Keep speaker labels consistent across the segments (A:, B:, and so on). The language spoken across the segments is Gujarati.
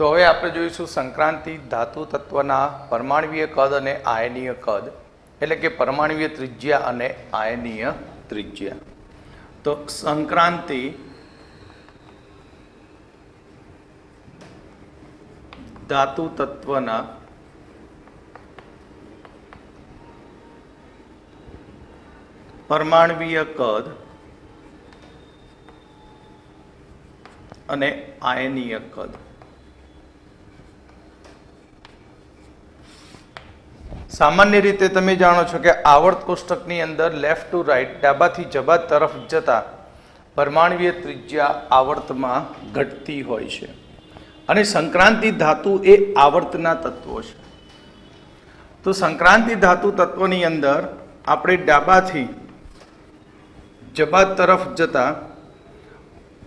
A: તો હવે આપણે જોઈશું સંક્રાંતિ ધાતુ તત્વના પરમાણ્વીય કદ અને આયનીય કદ, એટલે કે પરમાણ્વીય ત્રિજ્યા અને આયનીય ત્રિજ્યા. તો સંક્રાંતિ ધાતુ તત્વના પરમાણ્વીય કદ અને આયનીય કદ. સામાન્ય રીતે તમે જાણો છો કે આવર્ત કોષ્ટકની અંદર લેફ્ટ ટુ રાઈટ, ડાબાથી જબા તરફ જતા પરમાણ્વીય ત્રિજ્યા આવર્તમાં ઘટતી હોય છે અને સંક્રાંતિ ધાતુ એ આવર્તના તત્વો છે. તો સંક્રાંતિ ધાતુ તત્વની અંદર આપણે ડાબાથી જબા તરફ જતા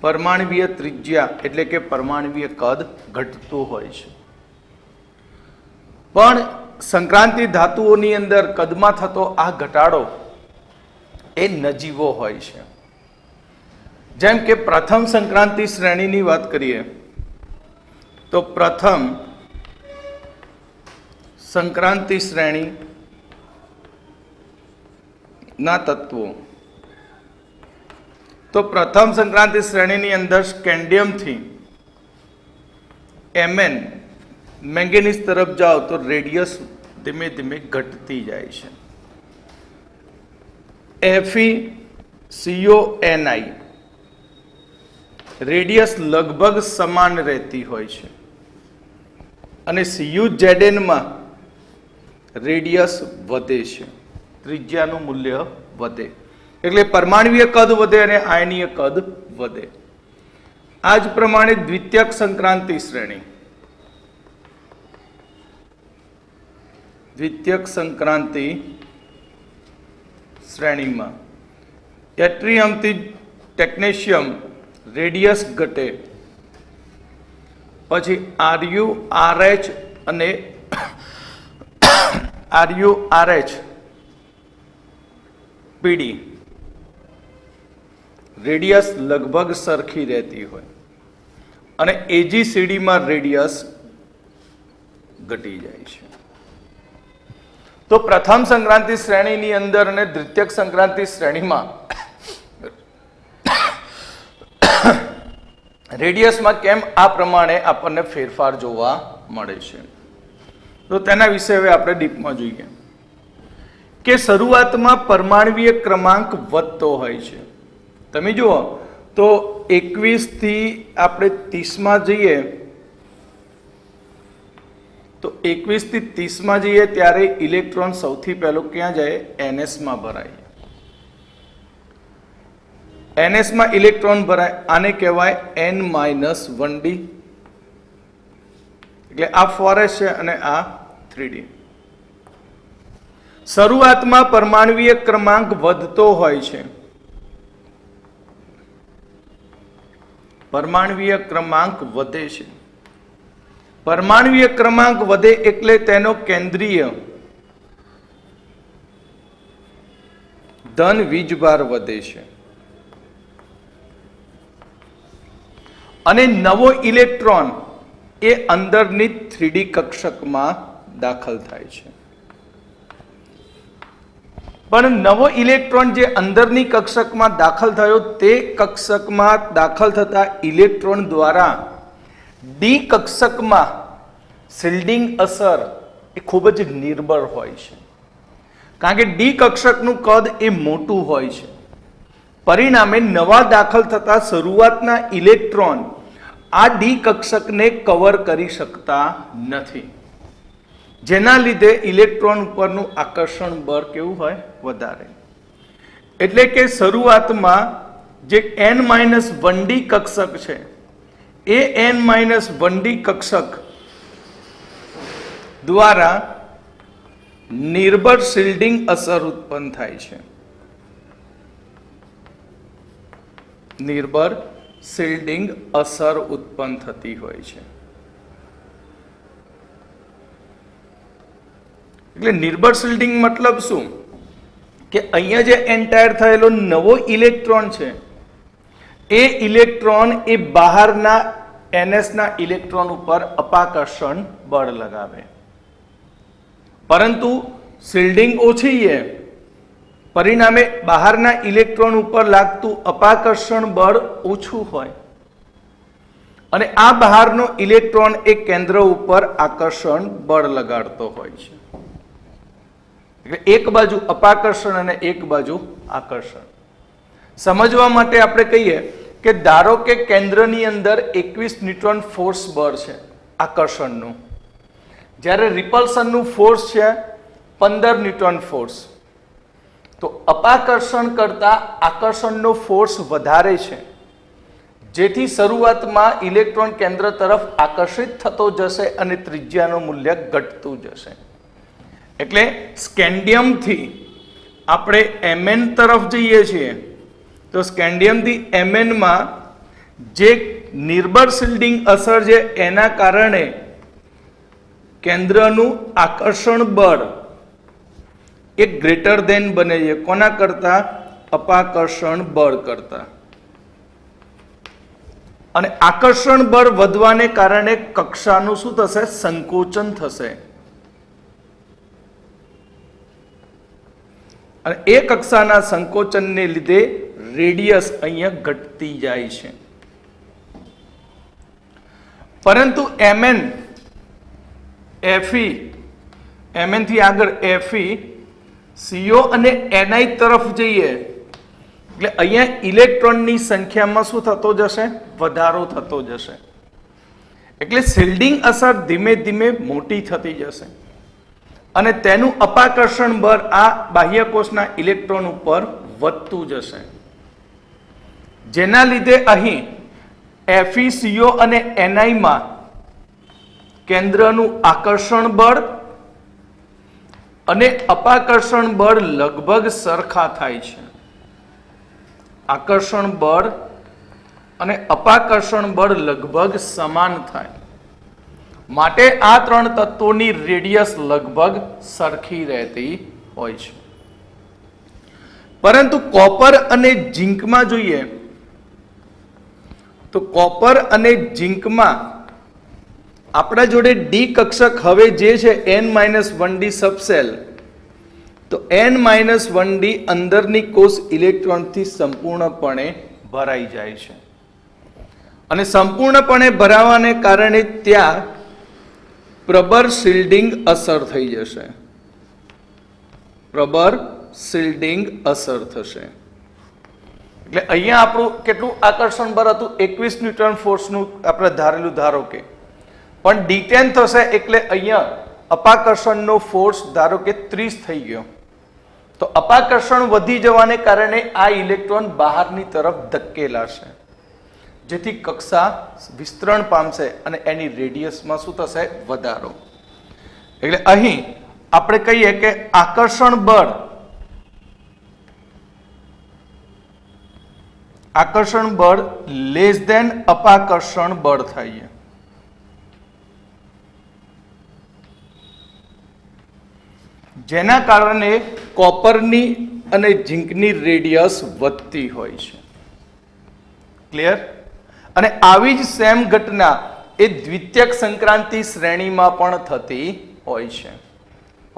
A: પરમાણ્વીય ત્રિજ્યા એટલે કે પરમાણ્વીય કદ ઘટતું હોય છે. પણ સંક્રાંતિ ધાતુઓની અંદર કદમાં થતો આ ઘટાડો એ નજીવો હોય છે. જેમ કે પ્રથમ સંક્રાંતિ શ્રેણીની વાત કરીએ તો પ્રથમ સંક્રાંતિ શ્રેણી ના તત્વો, તો પ્રથમ સંક્રાંતિ શ્રેણીની અંદર સ્કેન્ડિયમથી Mn મેંગેનીઝ તરફ જાઓ તો રેડિયસ ધીમે ધીમે ઘટતી જાય છે. FeCONi રેડિયસ લગભગ સમાન રહેતી હોય છે અને CuZn માં રેડિયસ વધે છે, ત્રિજ્યાનું મૂલ્ય વધે, એટલે પરમાણ્વીય કદ વધે અને આયનીય કદ વધે. આ જ પ્રમાણે દ્વિતીયક સંક્રાંતિ શ્રેણી, દ્વિતીયક સંક્રાંતિ શ્રેણીમાં એટ્રિયમથી ટેક્નેશિયમ રેડિયસ ઘટે, પછી Ru RH અને Ru RH PD રેડિયસ લગભગ સરખી રહેતી હોય અને AgCD માં રેડિયસ ઘટી જાય છે. તો પ્રથમ સંક્રાંતિ શ્રેણીની અંદર અને દ્વિતીયક સંક્રાંતિ શ્રેણીમાં રેડિયસમાં કેમ આ પ્રમાણે આપણને ફેરફાર જોવા મળે છે, તો તેના વિશે હવે આપણે ડીપમાં જોઈએ કે શરૂઆતમાં પરમાણ્વીય ક્રમાંક વધતો હોય છે. તમે જુઓ તો 21 થી આપણે 30 માં જઈએ તો 21 થી 30 માં જઈએ ત્યારે ઇલેક્ટ્રોન સૌથી પહેલો ક્યાં જાય? NS માં ભરાય. NS માં ઇલેક્ટ્રોન ભરાય, આને કહેવાય N-1d, એટલે આ 4s છે અને આ 3d. શરૂઆતમાં પરમાણ્વીય ક્રમાંક વધતો હોય છે, પરમાણ્વીય ક્રમાંક વધે છે. પરમાણ્વીય ક્રમાંક વધે એટલે તેનો કેન્દ્રીય ધન વીજભાર વધે છે અને નવો ઇલેક્ટ્રોન એ અંદરની 3D કક્ષકમાં દાખલ થાય છે. પણ નવો ઇલેક્ટ્રોન જે અંદરની કક્ષકમાં દાખલ થયો તે કક્ષકમાં દાખલ થતા ઇલેક્ટ્રોન દ્વારા ડી કક્ષકમાં શિલ્ડિંગ અસર એ ખૂબ જ નિર્બળ હોય છે, કારણ કે ડી કક્ષકનું કદ એ મોટું હોય છે. પરિણામે નવા દાખલ થતા શરૂઆતના ઇલેક્ટ્રોન આ ડી કક્ષકને કવર કરી શકતા નથી, જેના લીધે ઇલેક્ટ્રોન ઉપરનું આકર્ષણ બળ કેવું હોય? વધારે. એટલે કે શરૂઆતમાં જે N-1d કક્ષક છે એ N-1d કક્ષક દ્વારા નિર્બળ શિલ્ડિંગ અસર ઉત્પન્ન થાય છે. નિર્બળ શિલ્ડિંગ અસર ઉત્પન્ન થતી હોય છે. એટલે નિર્બળ શિલ્ડિંગ મતલબ શું? કે અહીંયા જે એન્ટાયર થયેલો નવો ઇલેક્ટ્રોન છે એ ઇલેક્ટ્રોન એ બહારના NS ના ઇલેક્ટ્રોન ઉપર અપાકર્ષણ બળ લગાવે, પરંતુ શિલ્ડિંગ ઓછી છે, પરિણામે બહારના ઇલેક્ટ્રોન ઉપર લાગતું અપાકર્ષણ બળ ઓછું હોય અને આ બહારનો ઇલેક્ટ્રોન એ કેન્દ્ર ઉપર આકર્ષણ બળ લગાડતો હોય છે. એટલે એક બાજુ અપાકર્ષણ અને એક બાજુ આકર્ષણ. સમજવા માટે આપણે કહીએ કે ધારો કે કેન્દ્રની અંદર 21 ન્યૂટન ફોર્સ બળ છે આકર્ષણનું, જ્યારે રિપલ્શનનું ફોર્સ છે 15 ન્યૂટન ફોર્સ. તો અપાકર્ષણ કરતા આકર્ષણનો ફોર્સ વધારે છે, જેથી શરૂઆતમાં ઇલેક્ટ્રોન કેન્દ્ર તરફ આકર્ષિત થતો જશે અને ત્રિજ્યાનું મૂલ્ય ઘટતું જશે. એટલે સ્કેન્ડિયમથી આપણે Mn તરફ જઈએ છીએ તો સ્કેન્ડિયમથી Mn માં જે નિર્બળ શિલ્ડિંગ અસર છે એના કારણે કેન્દ્રનું આકર્ષણ બળ એ ગ્રેટર ધેન બને છે. કોના કરતા? અપાકર્ષણ બળ કરતા. અને આકર્ષણ બળ વધવાને કારણે કક્ષાનું શું થશે? સંકોચન થશે. અને એ કક્ષાના સંકોચનને લીધે રેડિયસ અહીંયા ઘટતી જાય છે. પરંતુ Mn Fe, Mn થી આગળ Fe, CO અને Ni તરફ જઈએ એટલે અહીંયા ઇલેક્ટ્રોનની સંખ્યામાં શું થતો જશે? વધારો થતો જશે. એટલે શિલ્ડિંગ અસર ધીમે ધીમે મોટી થતી જશે અને તેનું અપાકર્ષણ બળ આ બાહ્યકોષના ઇલેક્ટ્રોન ઉપર વધતું જશે, જેના લીધે અહીં Fe, CO અને Ni માં કેન્દ્રનું આકર્ષણ બળ અને અપાકર્ષણ બળ લગભગ સરખા થાય છે. આકર્ષણ બળ અને અપાકર્ષણ બળ લગભગ સમાન થાય, માટે આ ત્રણ તત્વોની રેડિયસ લગભગ સરખી રહેતી હોય છે. પરંતુ કોપર અને ઝીંકમાં જોઈએ તો કોપર અને ઝીંકમાં આપણા જોડે ડી કક્ષક હવે જે છે N-1d સબસેલ, તો N-1d અંદરની કોષ ઇલેક્ટ્રોનથી સંપૂર્ણપણે ભરાઈ જાય છે અને સંપૂર્ણપણે ભરાવાને કારણે ત્યાં પ્રબળ શિલ્ડિંગ અસર થઈ જશે. પ્રબળ શિલ્ડિંગ અસર થશે. એટલે અહીંયા આપણું કેટલું આકર્ષણ બળ હતું? 21 ન્યૂટન ફોર્સનું આપણે ધારેલું, ધારો કે, પણ D10 થશે એટલે અહીંયા અપાકર્ષણનો ફોર્સ ધારો કે 30 થઈ ગયો. તો અપાકર્ષણ વધી જવાને કારણે આ ઇલેક્ટ્રોન બહારની તરફ ધકેલાશે, જેથી કક્ષા વિસ્તરણ પામશે અને એની રેડિયસમાં શું થશે? વધારો. એટલે અહીં આપણે કહીએ કે આકર્ષણ બળ લેસ ધેન અપાકર્ષણ બળ થાય છે. જેના કારણે કોપરની અને ઝીંકની રેડિયસ વધતી હોય છે. ક્લિયર? અને આવી જ સેમ ઘટના એ દ્વિતીયક સંક્રાંતિ શ્રેણીમાં પણ થતી હોય છે.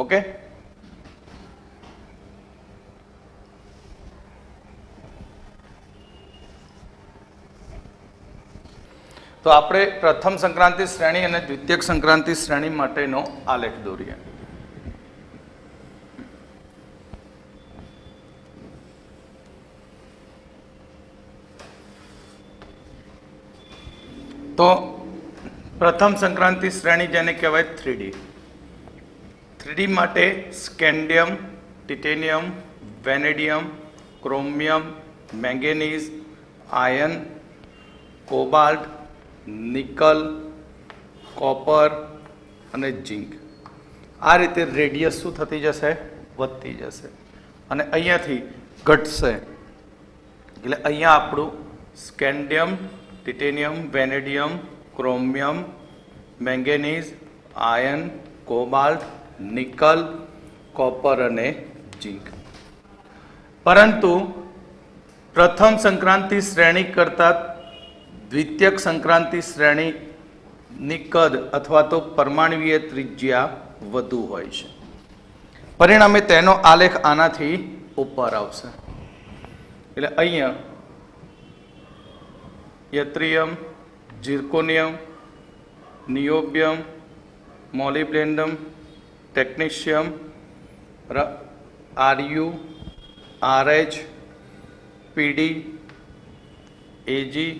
A: ઓકે, તો આપણે પ્રથમ સંક્રાંતિ શ્રેણી અને દ્વિતીયક સંક્રાંતિ શ્રેણી માટેનો આલેખ દોરીએ. તો પ્રથમ સંક્રાંતિ શ્રેણી જેને કહેવાય 3D. 3D માટે scandium, titanium, vanadium, chromium, manganese, iron, cobalt, nickel, copper અને ઝીંક. આ રીતે રેડિયસ શું થતી જશે? વધતી જશે અને અહીંયાથી ઘટશે. એટલે અહીંયા આપણું scandium, titanium, vanadium, chromium, manganese, iron, cobalt, nickel, copper અને ઝીંક. પરંતુ પ્રથમ સંક્રાંતિ શ્રેણી કરતાં દ્વિતીયક સંક્રાંતિ શ્રેણીની કદ અથવા તો પરમાણવીય ત્રિજ્યા વધુ હોય છે. પરિણામે તેનો આલેખ આનાથી ઉપર આવશે. એટલે અહીંયા યત્રિયમ, ઝિર્કોનિયમ, નિયોબિયમ, મોલિબ્ડેનમ, ટેક્નેશિયમ, આરયુ, આરએચ, પીડી, એજી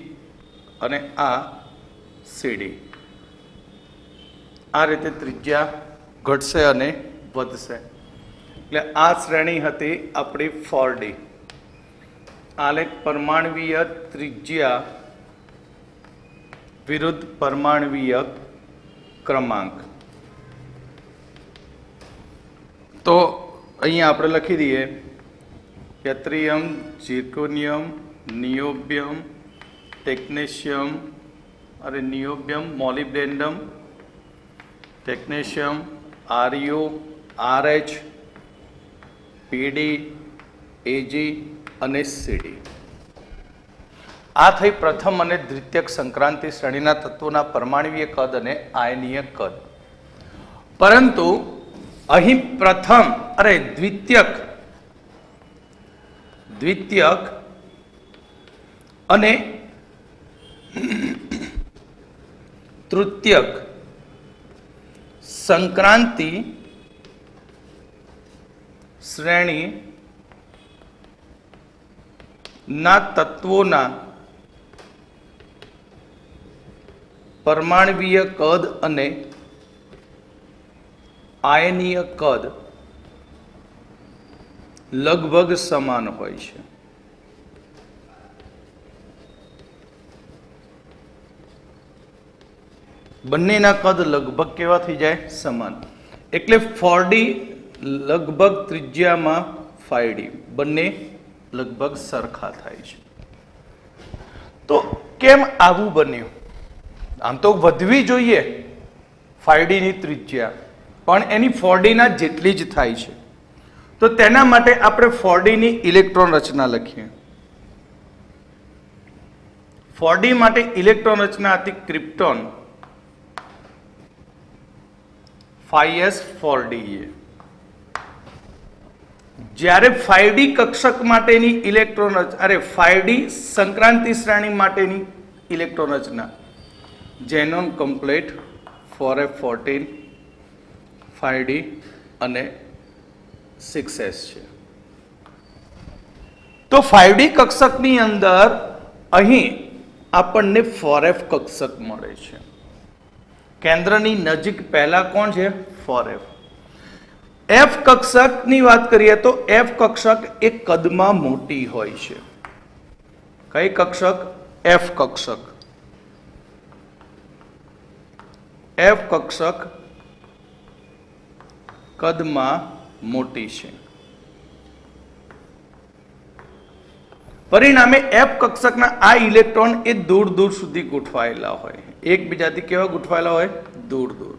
A: અને આ સીડી. આ રીતે ત્રિજ્યા ઘટશે અને વધશે. એટલે આ શ્રેણી હતી આપણી 4D. આલેખ પરમાણવીય ત્રિજ્યા વિરુદ્ધ પરમાણવીય ક્રમાંક. તો અહીંયા આપણે લખી દઈએ યત્રિયમ, ઝિર્કોનિયમ, નિયોબિયમ, ટેક્નેશિયમ અને નિયોબિયમ, મોલિબ્ડેનમ, ટેક્નેશિયમ, આરયુ, આરએચ, પીડી, એજી અને સીડી. આ થઈ પ્રથમ અને દ્વિતીયક સંક્રાંતિ શ્રેણીના તત્વોના પરમાણવીય કદ અને આયનીય કદ. પરંતુ અહીં પ્રથમ દ્વિતીયક અને તૃતીયક સંક્રાંતિ શ્રેણી ના તત્વોના પરમાણવીય કદ અને આયનીય કદ લગભગ સમાન હોય છે. બંનેના કદ લગભગ કેવા થઈ જાય? સમાન. એટલે 4D લગભગ ત્રિજ્યામાં 5D, બંને લગભગ સરખા થાય છે. તો કેમ આવું બન્યું? આમ તો વધવી જોઈએ 5D ની ત્રિજ્યા, પણ એની 4D ના જેટલી જ થાય છે. તો તેના માટે આપણે 4D ની ઇલેક્ટ્રોન રચના લખીએ. 4D માટે ઇલેક્ટ્રોન રચના હતી ક્રિપ્ટોન 5s4D. જ્યારે 5D કક્ષક માટેની ઇલેક્ટ્રોન 5D સંક્રાંતિ શ્રેણી માટેની ઇલેક્ટ્રોન રચના ઝેનોન કમ્પ્લીટ 4f14 5D અને 6s છે. તો 5D કક્ષકની અંદર અહીં આપણને 4f કક્ષક મળે છે. કેન્દ્રની નજીક પહેલા કોણ છે? 4f. f કક્ષકની વાત કરીએ તો f કક્ષક એ કદમાં મોટી હોય છે. કઈ કક્ષક? f કક્ષક. f કક્ષક કદમાં મોટી છે. પરિણામે f કક્ષકના આ ઇલેક્ટ્રોન એ દૂર દૂર સુધી ગોઠવાયેલા હોય. એકબીજાથી કેવા ગોઠવાયેલા હોય? દૂર દૂર.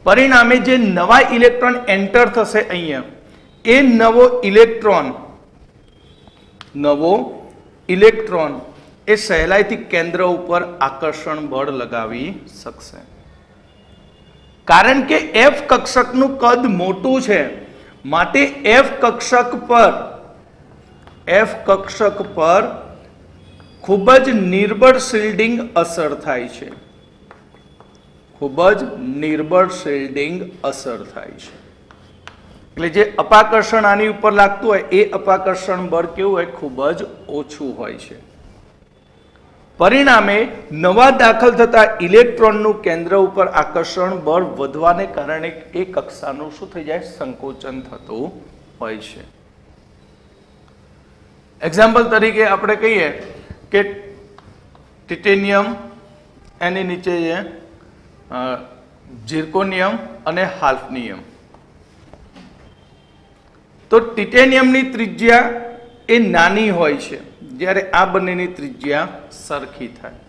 A: પરિણામે જે નવા ઇલેક્ટ્રોન એન્ટર થશે અહીંયા, એ નવો ઇલેક્ટ્રોન એ સહેલાઈથી કેન્દ્ર ઉપર આકર્ષણ બળ લગાવી શકશે. કારણ કે f કક્ષકનું કદ મોટું છે, માટે f કક્ષક પર ખૂબ જ નિર્બળ શિલ્ડિંગ અસર થાય છે. એટલે જે અપાકર્ષણ આની ઉપર લાગતું હોય એ અપાકર્ષણ બળ કેવું હોય? ખૂબ જ ઓછું હોય છે. પરિણામે નવા દાખલ થતા ઇલેક્ટ્રોનનું કેન્દ્ર ઉપર આકર્ષણ બળ વધવાને કારણે એ કક્ષાનું શું થઈ જાય? સંકોચન થતું હોય છે. એક્ઝામ્પલ તરીકે આપણે કહીએ કે ટિટેનિયમ, એની નીચે છે ઝિર્કોનિયમ અને હાલ્ફનિયમ. તો ટિટેનિયમની ત્રિજ્યા એ નાની હોય છે, જ્યારે આ બંનેની ત્રિજ્યા સરખી થાય.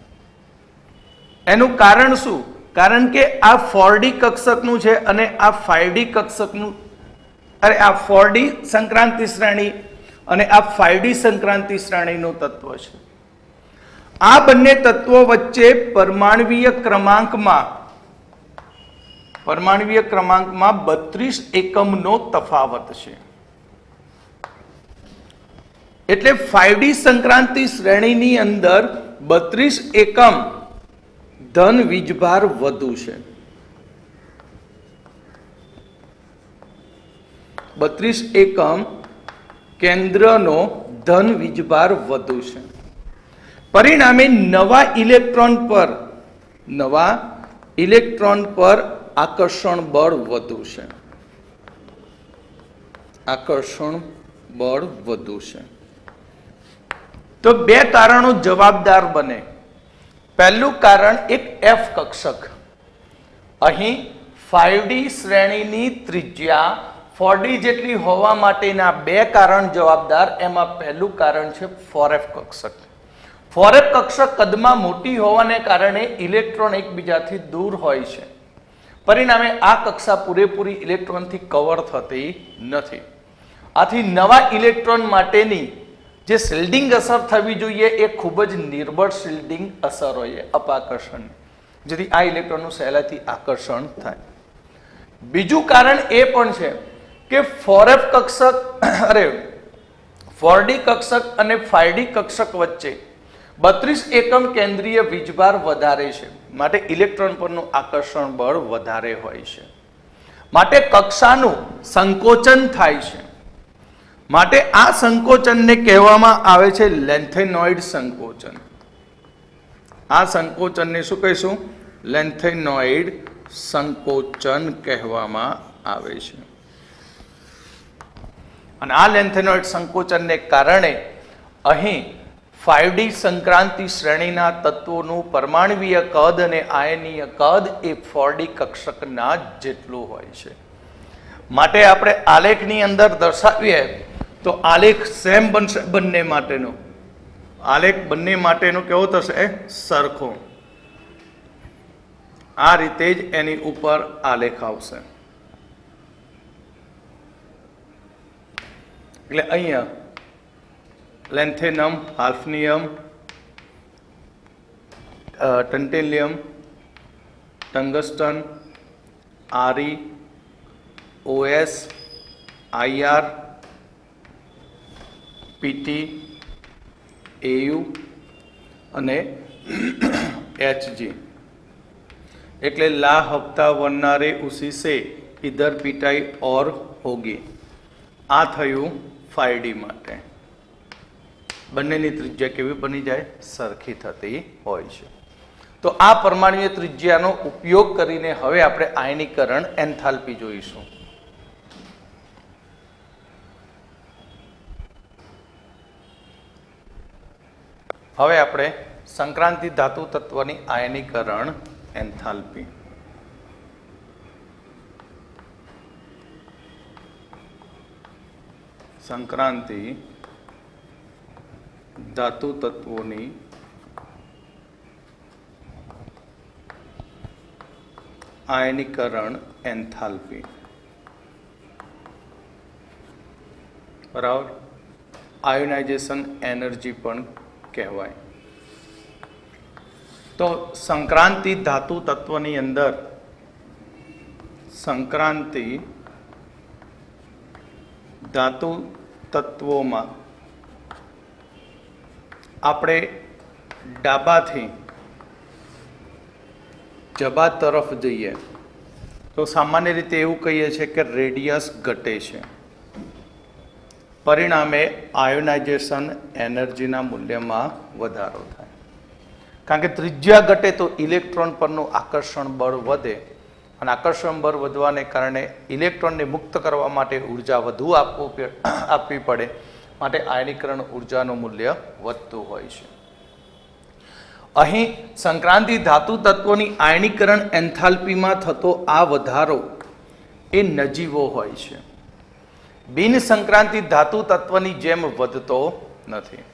A: એનું કારણ શું? કારણ કે આ 4D કક્ષકનું છે અને આ 5D કક્ષકનું, આ 4D સંક્રાંતિ શ્રેણી અને આ 5D સંક્રાંતિ શ્રેણીનું તત્વ છે. આ બંને તત્વો વચ્ચે પરમાણ્વીય ક્રમાંકમાં 32 એકમનો તફાવત છે. એટલે 5D સંક્રાંતિ શ્રેણીની અંદર 32 એકમ ધન વીજભાર વધુ છે. 32 એકમ કેન્દ્રનો ધન વીજભાર વધુ છે. પરિણામે નવા ઇલેક્ટ્રોન પર આકર્ષણ બળ વધુ છે. તો બે કારણો જવાબદાર બને. પહેલું કારણ એક F કક્ષક. અહીં 5D શ્રેણીની ત્રિજ્યા 4D જેટલી હોવા માટેના બે કારણ જવાબદાર. એમાં પહેલું કારણ છે 4F કક્ષક. 4F કક્ષક કદમાં મોટી હોવાને કારણે ઇલેક્ટ્રોન એકબીજાથી દૂર હોય છે. પરિણામે આ કક્ષા પૂરેપૂરી ઇલેક્ટ્રોનથી કવર થતી નથી. આથી નવા ઇલેક્ટ્રોન માટેની જે શિલ્ડિંગ અસર થવી જોઈએ એ ખૂબ જ નિર્બળ શિલ્ડિંગ અસર હોય, અપાકર્ષણ, જેથી આ ઇલેક્ટ્રોનનું સહેલાઈથી આકર્ષણ થાય. બીજું કારણ એ પણ છે કે 4F કક્ષક 4D કક્ષક અને 5D કક્ષક વચ્ચે 32 એકમ કેન્દ્રીય વીજભાર વધારે છે, માટે ઇલેક્ટ્રોન પરનું આકર્ષણ બળ વધારે હોય છે. માટે કક્ષાનું સંકોચન થાય છે. માટે આ સંકોચનને કહેવામાં આવે છે લેન્થેનોઇડ સંકોચન. આ સંકોચનને શું કહીશું? લેન્થેનોઇડ સંકોચન કહેવામાં આવે છે. અને આ લેન્થેનોઇડ સંકોચનને કારણે અહીં 5D સંક્રાંતિ શ્રેણીના તત્વોનું પરમાણ્વીય કદ અને આયનીય કદ એ 4D કક્ષકના જેટલું હોય છે. માટે આપણે આલેખની અંદર દર્શાવીએ તો આલેખ સેમ બનશે. બંને માટેનો આલેખ બંને માટેનો કેવો થશે? સરખો. આ રીતે જ એની ઉપર આલેખ આવશે. એટલે અહીંયા લેન્થેનમ, હાલ્ફનિયમ, ટન્ટેલિયમ, ટંગસ્ટન, આરી, OS, IR, PT, AU અને HG. એટલે લા હफ्ता वरनारे उसी से इधर पिटाई और होगी. આ થયું 5D માટે. બંનેની ત્રિજ્યા કેવી બની જાય? સરખી થતી હોય છે. તો આ પરમાણ્વીય ત્રિજ્યાનો ઉપયોગ કરીને હવે આપણે આયનીકરણ એન્થાલ્પી જોઈશું. હવે આપણે સંક્રાંતિ ધાતુ તત્વની આયનીકરણ એન્થાલ્પી. સંક્રાંતિ ધાતુ તત્વોની આયનીકરણ એન્થાલ્પી. બરાબર. આયોનાઇઝેશન એનર્જી પણ કહેવાય. તો સંક્રાંતિ ધાતુ તત્વની અંદર સંક્રાંતિ ધાતુ તત્વોમાં આપણે ડાબાથી જબા તરફ જઈએ તો સામાન્ય રીતે એવું કહીએ છીએ કે રેડિયસ ઘટે છે. પરિણામે આયોનાઇઝેશન એનર્જીના મૂલ્યમાં વધારો થાય. કારણ કે ત્રિજ્યા ઘટે તો ઇલેક્ટ્રોન પરનું આકર્ષણ બળ વધે અને આકર્ષણ બળ વધવાને કારણે ઇલેક્ટ્રોનને મુક્ત કરવા માટે ઉર્જા વધુ આપવી પડે. માટે આયનીકરણ ઉર્જાનું મૂલ્ય વધતું હોય છે. અહીં સંક્રાંતિ ધાતુ તત્વોની આયનીકરણ એન્થાલ્પીમાં થતો આ વધારો એ નજીવો હોય છે. બિન સંક્રાંતિ ધાતુ તત્વની જેમ વધતો નથી.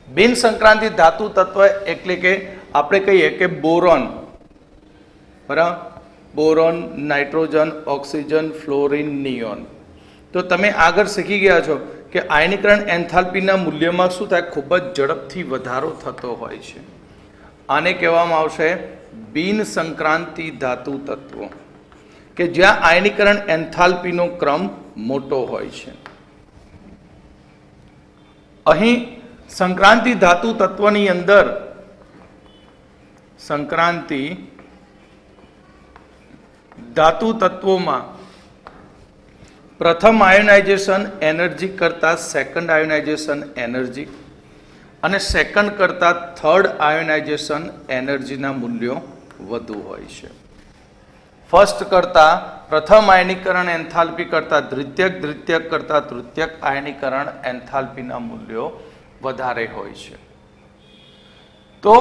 A: બિન સંક્રાંતિ ધાતુ તત્વ એટલે કે આપણે કહીએ કે બોરોન, બરાબર, boron, nitrogen, oxygen, fluorine, neon. તો તમે આગળ શીખી ગયા છો કે આયનીકરણ એન્થાલ્પીના મૂલ્યમાં શું થાય, ખૂબ જ ઝડપથી વધારો થતો હોય છે. આને કહેવામાં આવશે બિન સંક્રાંતિ ધાતુ તત્વો, કે જ્યાં આયનીકરણ એન્થાલ્પીનો ક્રમ મોટો હોય છે. અહીં સંક્રાંતિ ધાતુ તત્વની અંદર સંક્રાંતિ ધાતુ તત્વોમાં પ્રથમ આયોનાઇઝેશન એનર્જી કરતા સેકન્ડ આયોનાઇઝેશન એનર્જી અને સેકન્ડ કરતા થર્ડ આયોનાઇઝેશન એનર્જીના મૂલ્યો વધુ હોય છે. ફર્સ્ટ કરતા પ્રથમ આયનીકરણ એન્થાલ્પી કરતા દ્વિતીયક કરતા તૃતીયક આયનીકરણ એન્થાલ્પીના મૂલ્યો વધારે હોય છે. તો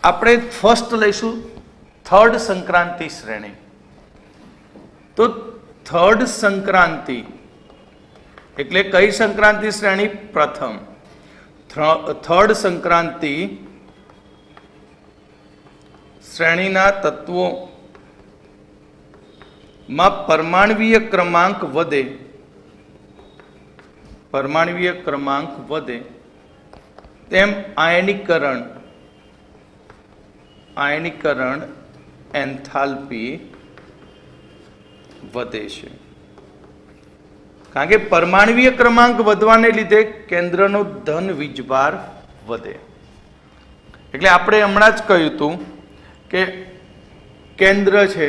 A: આપણે ફર્સ્ટ લઈશું થર્ડ સંક્રાંતિ શ્રેણી. તો થર્ડ સંક્રાંતિ એટલે કઈ સંક્રાંતિ શ્રેણી? પ્રથમ. થર્ડ સંક્રાંતિ શ્રેણીના તત્વોમાં પરમાણ્વીય ક્રમાંક વધે તેમ આયનીકરણ એન્થાલ્પી વધે છે. કારણ કે પરમાણ્વીય ક્રમાંક વધવાને લીધે કેન્દ્રનો ધન વીજભાર વધે. એટલે આપણે હમણાં જ કહ્યું હતું કે કેન્દ્ર છે,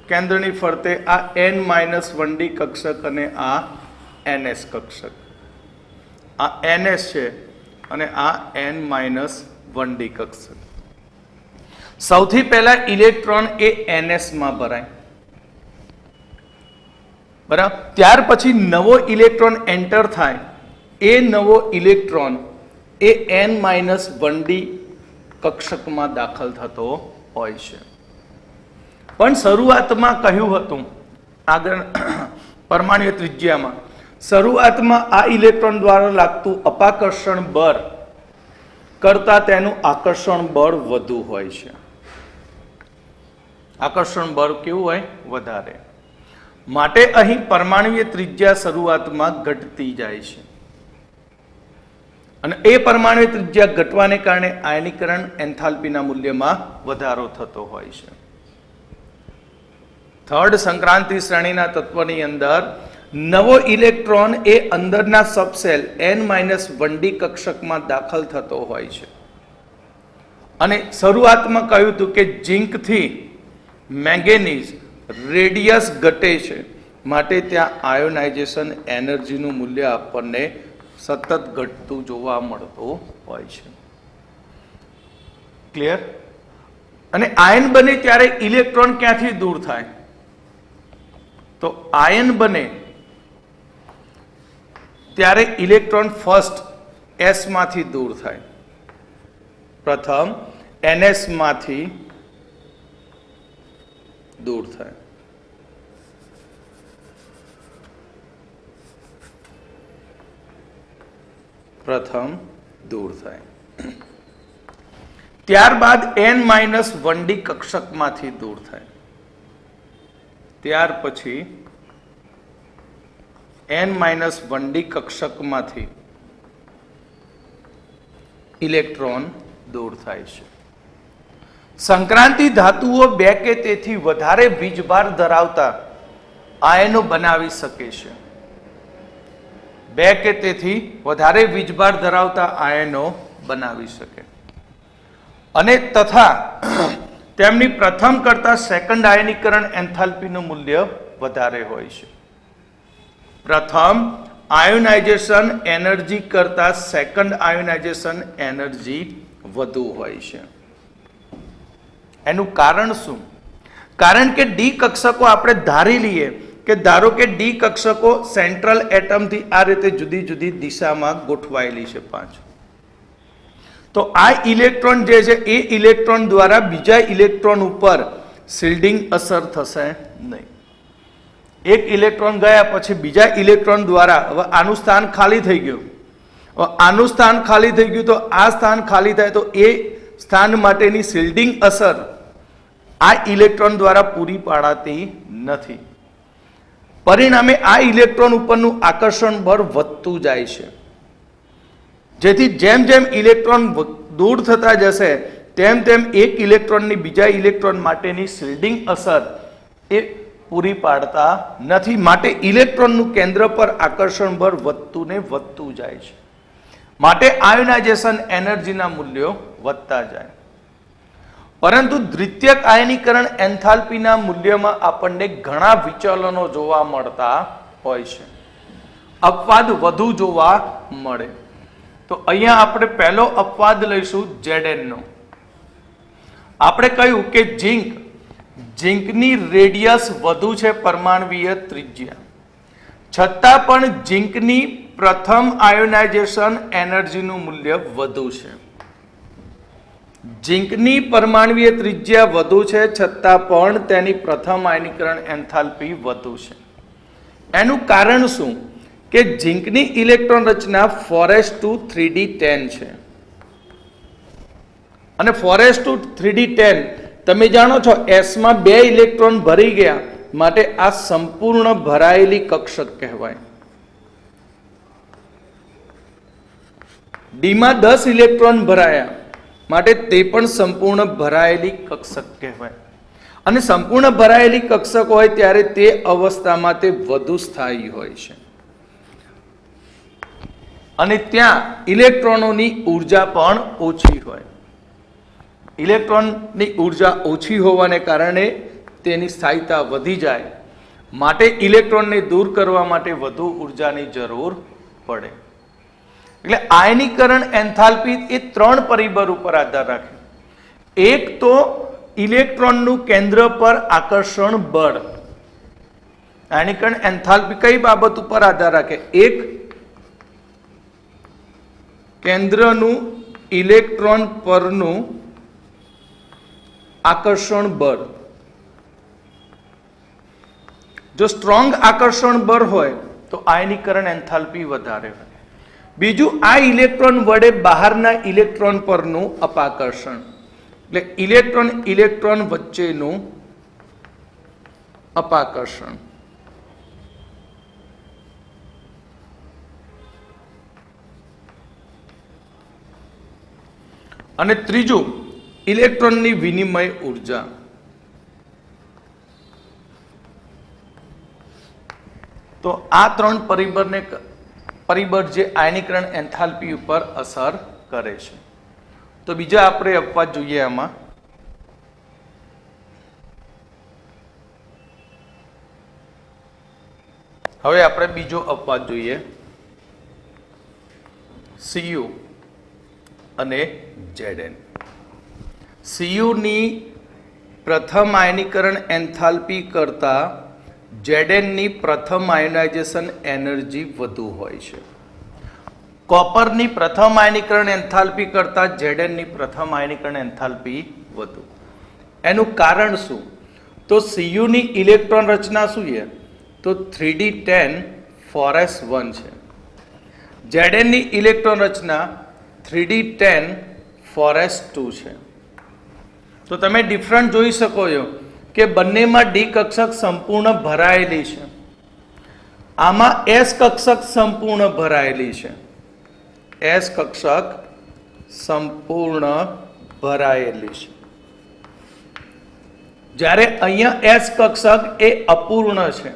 A: કેન્દ્રની ફરતે આ n-1d કક્ષક અને આ ns કક્ષક, આ ns છે અને આ n-1d કક્ષક. સૌથી પહેલા ઇલેક્ટ્રોન એ ns માં ભરાય, બરાબર. ત્યાર પછી નવો ઇલેક્ટ્રોન એન્ટર થાય, એ નવો ઇલેક્ટ્રોન એ n-1d કક્ષકમાં દાખલ થતો હોય છે. પણ શરૂઆતમાં કહ્યું હતું આગળ પરમાણ્વીય ત્રિજ્યામાં, શરૂઆતમાં આ ઇલેક્ટ્રોન દ્વારા લાગતું અપાકર્ષણ બળ કરતા તેનું આકર્ષણ બળ વધુ હોય છે. આકર્ષણ બળ કેવું હોય? વધારે. માટે અહીં પરમાણ્વીય ત્રિજ્યા શરૂઆતમાં ઘટતી જાય છે અને એ પરમાણ્વીય ત્રિજ્યા ઘટવાને કારણે આયનીકરણ એન્થાલ્પીના મૂલ્યમાં વધારો થતો હોય છે. થર્ડ સંક્રાંતિ શ્રેણીના તત્વની અંદર નવો ઇલેક્ટ્રોન એ અંદરના સબસેલ n-1d કક્ષકમાં દાખલ થતો હોય છે. અને શરૂઆતમાં કહ્યું હતું કે ઝિંકથી મેંગેનીઝ રેડિયસ ઘટે છે, માટે ત્યાં આયોનાઇઝેશન એનર્જીનું મૂલ્ય આપણને સતત ઘટતું જોવા મળતું હોય છે. ક્લિયર? અને આયન બને ત્યારે ઇલેક્ટ્રોન ક્યાંથી દૂર થાય? તો આયન બને ત્યારે ઇલેક્ટ્રોન ફર્સ્ટ s માંથી દૂર થાય, પ્રથમ ns માંથી દૂર થાય. પ્રથમ દૂર થાય. ત્યારબાદ n-1d કક્ષકમાંથી દૂર થાય. ત્યાર પછી n-1d કક્ષકમાંથી ઇલેક્ટ્રોન દૂર થાય છે. સંક્રાંતિ ધાતુઓ બે કે તેથી વધારે વીજભાર ધરાવતા આયનો બનાવી શકે છે. બે કે તેથી વધારે વીજભાર ધરાવતા આયનો બનાવી શકે અને તથા તેમની પ્રથમ કરતા સેકન્ડ આયનીકરણ એન્થાલ્પીનું મૂલ્ય વધારે હોય છે. પ્રથમ આયોનાઇઝેશન એનર્જી કરતા સેકન્ડ આયોનાઇઝેશન એનર્જી વધુ હોય છે. એનું કારણ શું? કારણ કે ડી કક્ષકો આપણે ધારી લઈએ કે ધારો કે ડી કક્ષકો સેન્ટ્રલ એટમથી આ રીતે જુદી જુદી દિશામાં ગોઠવાયેલી છે 5. તો આ ઇલેક્ટ્રોન જે છે એ ઇલેક્ટ્રોન દ્વારા બીજા ઇલેક્ટ્રોન ઉપર શિલ્ડિંગ અસર થશે નહીં. એક ઇલેક્ટ્રોન ગયા પછી બીજા ઇલેક્ટ્રોન દ્વારા હવે આનું સ્થાન ખાલી થઈ ગયું, હવે આનું સ્થાન ખાલી થઈ ગયું, તો આ સ્થાન ખાલી થાય તો એ સ્થાન માટેની શિલ્ડિંગ અસર આ ઇલેક્ટ્રોન દ્વારા પૂરી પાડાતી નથી. પરિણામે આ ઇલેક્ટ્રોન ઉપરનું આકર્ષણ બળ વધતું જાય છે, જેથી જેમ જેમ ઇલેક્ટ્રોન દૂર થતા જશે તેમ તેમ એક ઇલેક્ટ્રોનની બીજા ઇલેક્ટ્રોન માટેની શિલ્ડિંગ અસર એ પૂરી પાડતા નથી. માટે ઇલેક્ટ્રોનનું કેન્દ્ર પર આકર્ષણ બળ વધતું ને વધતું જાય છે. માટે આયોનાઇઝેશન એનર્જીના મૂલ્યો વધતા જાય. પરંતુ દ્વિતીયક આયનીકરણ એન્થાલ્પીના મૂલ્યમાં આપણને ઘણા વિચલનો જોવા મળતા હોય છે, અપવાદ વધુ જોવા મળે. તો અહીંયા આપણે પહેલો અપવાદ લઈશું Zn નો. આપણે કહ્યું કે ઝિંકની રેડિયસ વધુ છે પરમાણ્વીય ત્રિજ્યા, છતાં પણ ઝિંકની પ્રથમ આયોનાઇઝેશન એનર્જીનું મૂલ્ય વધુ છે. ઝિંકની પરમાણ્વીય ત્રિજ્યા વધુ છે છતાં પણ તેની પ્રથમ આયનીકરણ એન્થાલ્પી વધુ છે. એનું કારણ શું? કે ઝિંકની ઇલેક્ટ્રોન રચના 4s2 3d10 છે, અને 4s2 3d10 તમે જાણો છો s માં 2 ઇલેક્ટ્રોન ભરી ગયા, માટે આ સંપૂર્ણ ભરાયેલી કક્ષક કહેવાય. ડી માં 10 ઇલેક્ટ્રોન ભરાયા, માટે તે પણ સંપૂર્ણ ભરાયેલી કક્ષક કહેવાય. અને સંપૂર્ણ ભરાયેલી કક્ષક હોય ત્યારે તે અવસ્થામાં તે વધુ સ્થાયી હોય છે, અને ત્યાં ઇલેક્ટ્રોનોની ઉર્જા પણ ઓછી હોય. ઇલેક્ટ્રોનની ઉર્જા ઓછી હોવાને કારણે તેની સ્થાયીતા વધી જાય, માટે ઇલેક્ટ્રોનને દૂર કરવા માટે વધુ ઉર્જાની જરૂર પડે. એટલે આયનીકરણ એન્થાલ્પી એ 3 પરિબળ ઉપર આધાર રાખે. એક તો ઇલેક્ટ્રોનનું કેન્દ્ર પર આકર્ષણ બળ. આયનીકરણ એન્થાલ્પી કઈ બાબત ઉપર આધાર રાખે? એક, કેન્દ્રનું ઇલેક્ટ્રોન પરનું આકર્ષણ બળ. જો સ્ટ્રોંગ આકર્ષણ બળ હોય તો આયનીકરણ એન્થાલ્પી વધારે હોય. બીજું, આ ઇલેક્ટ્રોન વડે બહારના ઇલેક્ટ્રોન પરનું અપાકર્ષણ, એટલે ઇલેક્ટ્રોન વચ્ચેનું અપાકર્ષણ. અને ત્રીજું, ઇલેક્ટ્રોનની વિનિમય ઉર્જા. તો આ 3 પરિબળ જે આયનીકરણ એન્થાલ્પી ઉપર અસર કરે છે. તો બીજા આપણે અપવાદ જોઈએ આમાં. હવે આપણે બીજો અપવાદ જોઈએ, Cu અને Zn. Cu ની પ્રથમ આયનીકરણ એન્થાલ્પી કરતા Zn ની પ્રથમ આયોનાઇઝેશન એનર્જી વધુ હોય છે. કોપરની પ્રથમ આયનીકરણ એન્થાલ્પી કરતા Zn ની પ્રથમ આયનીકરણ એન્થાલ્પી વધુ. એનું કારણ શું? તો Cu ની ઇલેક્ટ્રોન રચના શું છે? તો 3d10 4s1 છે. Zn ની ઇલેક્ટ્રોન રચના 3d10 4s2 છે. તો તમે ડિફરન્ટ જોઈ શકો છો કે બંનેમાં ડી કક્ષક સંપૂર્ણ ભરાયેલી છે, આમાં એસ કક્ષક સંપૂર્ણ ભરાયેલી છે. એસ કક્ષક સંપૂર્ણ ભરાયેલી છે, જ્યારે અહીંયા એસ કક્ષક એ અપૂર્ણ છે,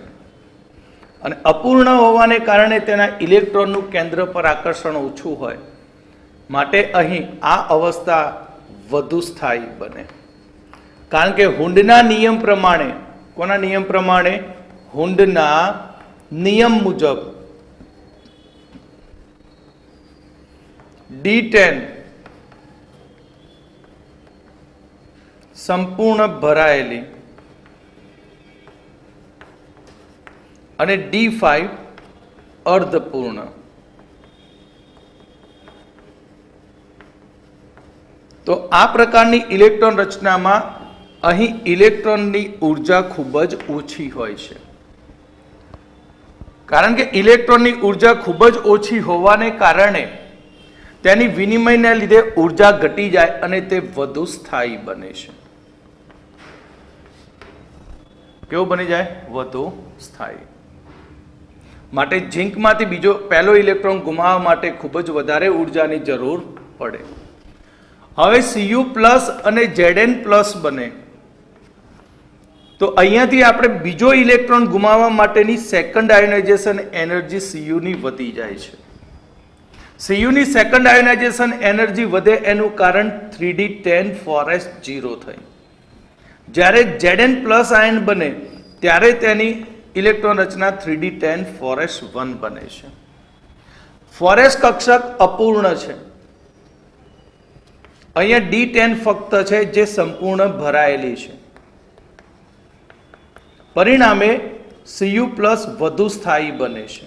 A: અને અપૂર્ણ હોવાને કારણે તેના ઇલેક્ટ્રોનનું કેન્દ્ર પર આકર્ષણ ઓછું હોય, માટે અહીં આ અવસ્થા વધુ સ્થાયી બને. કારણ કે હુન્ડના નિયમ પ્રમાણે, કોના નિયમ પ્રમાણે? હુન્ડના નિયમ મુજબ D10 સંપૂર્ણ ભરાયેલી અને D5 અર્ધપૂર્ણ. તો આ પ્રકારની ઇલેક્ટ્રોન રચનામાં અહીં ઇલેક્ટ્રોનની ઉર્જા ખૂબ જ ઓછી હોય છે. કારણ કે ઇલેક્ટ્રોનની ઉર્જા ખૂબ જ ઓછી હોવાને કારણે તેની વિનિમયને લીધે ઉર્જા ઘટી જાય અને તે વધુ સ્થાયી બને છે. કેવું બની જાય? વધુ સ્થાયી. માટે ઝીંકમાંથી પહેલો ઇલેક્ટ્રોન ગુમાવવા માટે ખૂબ જ વધારે ઉર્જાની જરૂર પડે. હવે Cu+ અને Zn+ બને તો અહીંયાથી આપણે બીજો ઇલેક્ટ્રોન ગુમાવવા માટેની સેકન્ડ આયોનાઇઝેશન એનર્જી Cu ની વધી જાય છે. Cu ની સેકન્ડ આયોનાઇઝેશન એનર્જી વધે એનું કારણ 3d10 4s 0 થઈ. જ્યારે Zn+ આયન બને ત્યારે તેની ઇલેક્ટ્રોન રચના 3d10 4s1 બને છે. 4s કક્ષક અપૂર્ણ છે. અહીંયા d10 ફક્ત છે જે સંપૂર્ણ ભરાયેલી છે. પરિણામે Cu+ વધુ સ્થાયી બને છે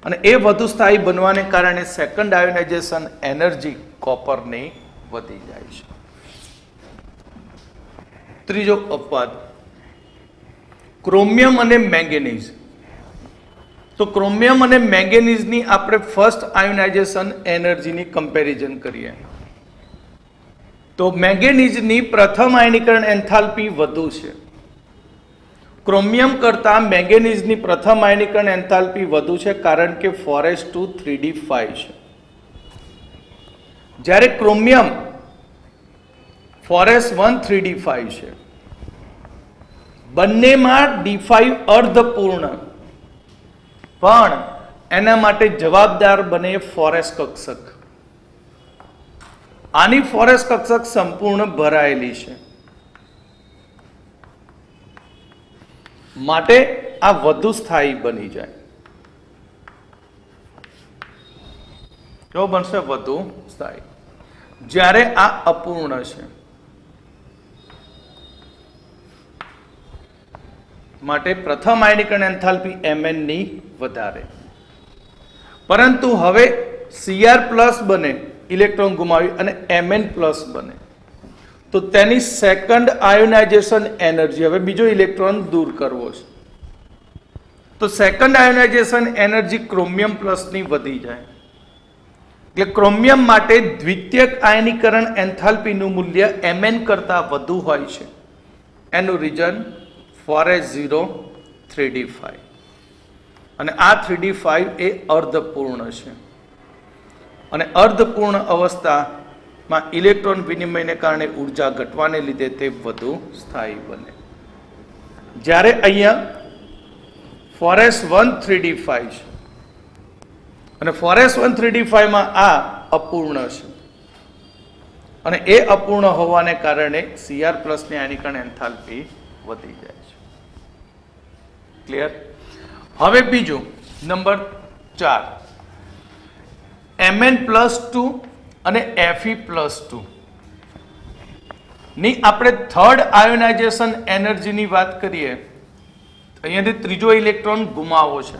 A: અને એ વધુ સ્થાયી બનવાને કારણે સેકન્ડ આયોનાઇઝેશન એનર્જી કોપરની વધી જાય છે. ત્રીજો અપવાદ ક્રોમિયમ અને મેંગેનીઝ. તો ક્રોમિયમ અને મેંગેનીઝની આપણે ફર્સ્ટ આયોનાઇઝેશન એનર્જીની કમ્પેરિઝન કરીએ તો મેંગેનીઝની પ્રથમ આયનીકરણ એન્થાલ્પી વધુ છે. ક્રોમિયમ કરતાં મેંગેનીઝની પ્રથમ આયનીકરણ એન્થાલ્પી વધુ છે કારણ કે 4s2 3d5 છે. જ્યારે ક્રોમિયમ 4s1 3d5 છે. બંનેમાં d5 અર્ધપૂર્ણ પણ એના માટે જવાબદાર બને 4s કક્ષક. આની 4s કક્ષક સંપૂર્ણ ભરાયેલી છે માટે આ વધુ સ્થાયી બની જાય. કેવો બનશે? વધુ સ્થાયી. જ્યારે આ અપૂર્ણ છે માટે પ્રથમ આયનીકરણ એન્થાલ્પી Mn ની વધારે. પરંતુ હવે Cr+ બને ઇલેક્ટ્રોન ગુમાવી અને Mn+ બને તો તેની સેકન્ડ આયોનાઇઝેશન એનર્જી, હવે બીજો ઇલેક્ટ્રોન દૂર કરવો છે તો સેકન્ડ આયોનાઇઝેશન એનર્જી ક્રોમિયમ પ્લસની વધી જાય. એટલે ક્રોમિયમ માટે દ્વિતીયક આયનીકરણ એન્થાલ્પીનું મૂલ્ય Mn કરતાં વધુ હોય છે. એનું રીઝન 4s0 3d5 અને આ 3d5 એ અર્ધપૂર્ણ છે અને અર્ધપૂર્ણ અવસ્થામાં ઇલેક્ટ્રોન વિનિમયને કારણે ઉર્જા ઘટવાને લીધે તે વધુ સ્થાયી બને. જ્યારે અહીંયા 4s1 3d5 છે અને 4s1 3d5 માં આ અપૂર્ણ છે અને એ અપૂર્ણ હોવાને કારણે Cr+ ની આયનીકરણ એન્થાલ્પી વધી જાય છે. ક્લિયર? હવે બીજું નંબર 4 Mn+2 અને Fe+2 ની આપણે થર્ડ આયોનાઇઝેશન એનર્જીની વાત કરીએ અહીંયાથી ત્રીજો ઇલેક્ટ્રોન ગુમાવવો છે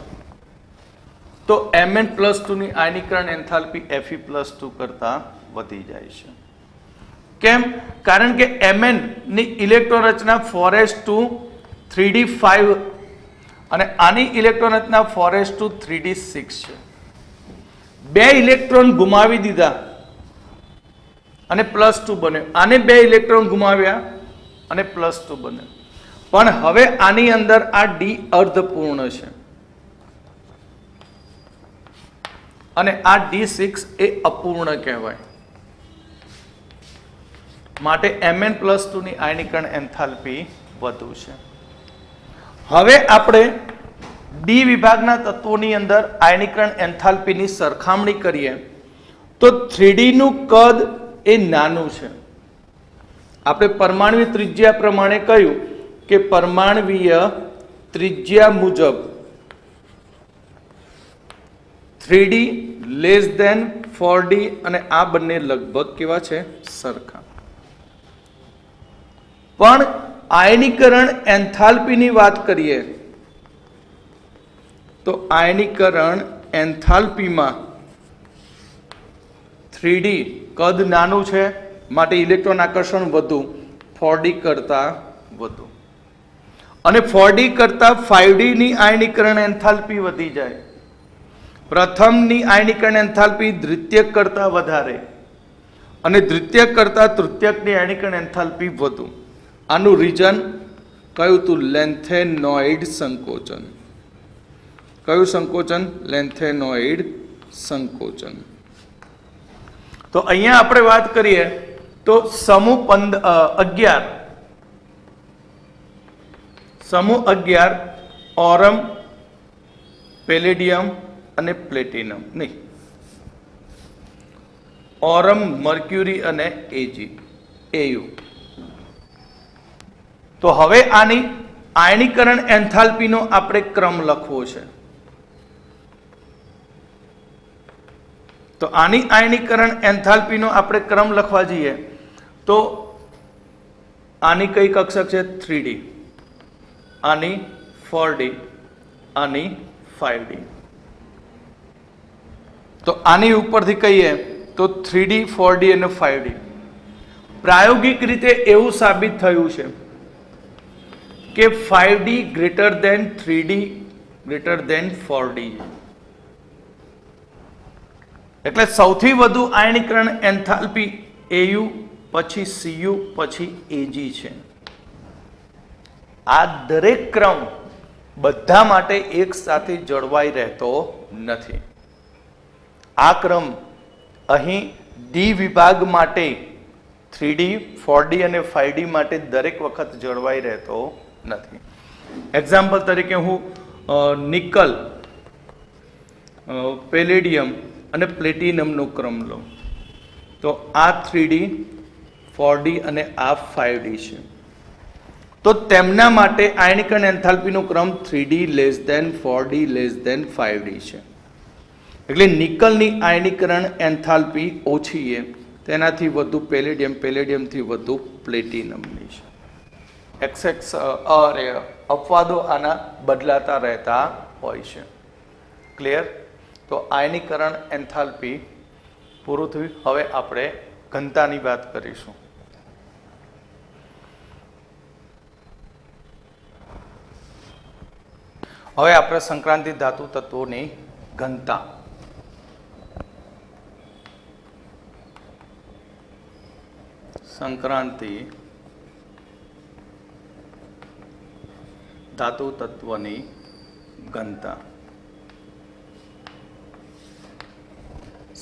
A: તો Mn+2 ની આયનીકરણ એન્થાલ્પી Fe+2 કરતાં વધી જાય છે. કેમ? કારણ કે Mn ની ઇલેક્ટ્રોન રચના 4s2 3d5 અને આની ઇલેક્ટ્રોન રચના 4s2 3d6 છે. બે ઇલેક્ટ્રોન ગુમાવી દીધા અને +2 બન્યો. આને બે ઇલેક્ટ્રોન ગુમાવ્યા અને +2 બન્યો. પણ હવે આની અંદર આ d અર્ધપૂર્ણ છે અને આ d6 એ અપૂર્ણ કહેવાય. માટે Mn+2 ની આયનીકરણ એન્થાલ્પી વધુ છે. હવે આપણે ડી વિભાગના તત્વોની અંદર આયનીકરણ એન્થાલ્પીની સરખામણી કરીએ તો 3D નું કદ એ નાનું છે. આપણે પરમાણ્વીય ત્રિજ્યા પ્રમાણે કહ્યું કે પરમાણ્વીય ત્રિજ્યા મુજબ 3D < 4D અને આ બંને લગભગ કેવા છે? સરખા. પણ આયનીકરણ એન્થાલ્પીની વાત કરીએ તો આયનીકરણ એન્થાલ્પીમાં 3D કદ નાનું છે માટે ઇલેક્ટ્રોન આકર્ષણ વધુ 4D કરતાં વધુ અને 4D કરતાં 5D ની આયનીકરણ એન્થાલ્પી વધી જાય. પ્રથમની આયનીકરણ એન્થાલ્પી દ્વિતીયક કરતાં વધારે અને દ્વિતીયક કરતાં તૃતીયકની આયનીકરણ એન્થાલ્પી વધુ. આનું રીઝન કયું હતું? લેન્થેનોઇડ સંકોચન. કયું સંકોચન? લેન્થેનોઇડ સંકોચન. તો અહીંયા આપણે વાત કરીએ તો સમૂહ 11 ઓરમ, પેલેડિયમ અને પ્લેટિનમ નહીં, ઓરમ, મર્ક્યુરી અને એયુ. તો હવે આની આયનીકરણ એન્થાલ્પીનો આપણે ક્રમ લખવો છે. તો આની આયનીકરણ એન્થાલ્પીનો આપણે ક્રમ લખવા જઈએ તો આની કઈ કક્ષક છે? 3D, આની 4D, આની 5D. તો આની ઉપરથી કહીએ તો 3D, 4D અને 5D. પ્રાયોગિક રીતે એવું સાબિત થયું છે કે 5D greater than 3D greater than 4D. એટલે સૌથી વધુ આયનીકરણ એન્થાલ્પી AU, પછી CU, પછી AG છે. આ દરેક ક્રમ બધા માટે એક સાથે જળવાઈ રહેતો નથી. આ ક્રમ અહીં D વિભાગ માટે 3D, 4D અને 5D માટે દરેક વખત જળવાઈ રહેતો નથી. એક્ઝામ્પલ તરીકે હું નિકલ, પેલેડિયમ અને પ્લેટિનમનો ક્રમ લો તો આ 3D, 4D અને આ 5D છે. તો તેમના માટે આયનીકરણ એન્થાલ્પીનો ક્રમ 3D less than 4D less than 5D છે. એટલે નિકલની આયનીકરણ એન્થાલ્પી ઓછી છે, તેનાથી વધુ પેલેડિયમ, પેલેડિયમથી વધુ પ્લેટિનમની છે. અપવાદો આના બદલાતા રહેતા હોય છે. ક્લિયર? તો આયનીકરણ એન્થાલ્પી પૂરું થયું. હવે આપણે ઘનતાની વાત કરીશું. હવે આપણે સંક્રાંતિ ધાતુ તત્વોની ઘનતા. સંક્રાંતિ ધાતુ તત્વની ઘનતા.